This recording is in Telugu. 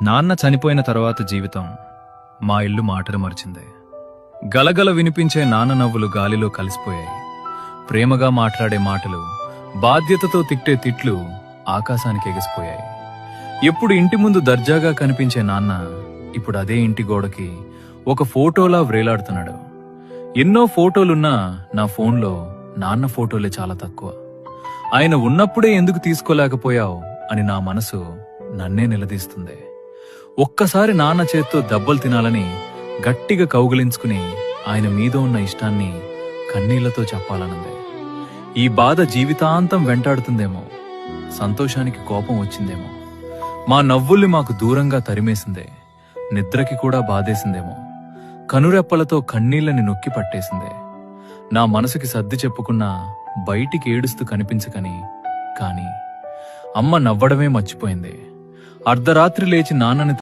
నాన్న చనిపోయిన తర్వాత జీవితం మా ఇల్లు మాటలు మరిచింది. గలగల వినిపించే నాన్న నవ్వులు గాలిలో కలిసిపోయాయి. ప్రేమగా మాట్లాడే మాటలు, బాధ్యతతో తిట్టే తిట్లు ఆకాశానికి ఎగిసిపోయాయి. ఎప్పుడు ఇంటి ముందు దర్జాగా కనిపించే నాన్న ఇప్పుడు అదే ఇంటి గోడకి ఒక ఫోటోలా వ్రేలాడుతున్నాడు. ఎన్నో ఫోటోలున్నా నా ఫోన్లో నాన్న ఫోటోలే చాలా తక్కువ. ఆయన ఉన్నప్పుడే ఎందుకు తీసుకోలేకపోయావు అని నా మనసు నన్నే నిలదీస్తుంది. ఒక్కసారి నాన్న చేత్తో దెబ్బలు తినాలని గట్టిగా కౌగిలించుకుని ఆయన మీద ఉన్న ఇష్టాన్ని కన్నీళ్లతో చెప్పాలనుంది. ఈ బాధ జీవితాంతం వెంటాడుతుందేమో, సంతోషానికి కోపం వచ్చిందేమో, మా నవ్వుల్ని మాకు దూరంగా తరిమేసిందే, నిద్రకి కూడా బాధేసిందేమో, కనురెప్పలతో కన్నీళ్లని నొక్కి పట్టేసిందే. నా మనసుకి సర్ది చెప్పుకున్నా బయటికి ఏడుస్తూ కనిపించకని, కాని అమ్మ నవ్వడమే మర్చిపోయింది. అర్ధరాత్రి లేచి నాన్నని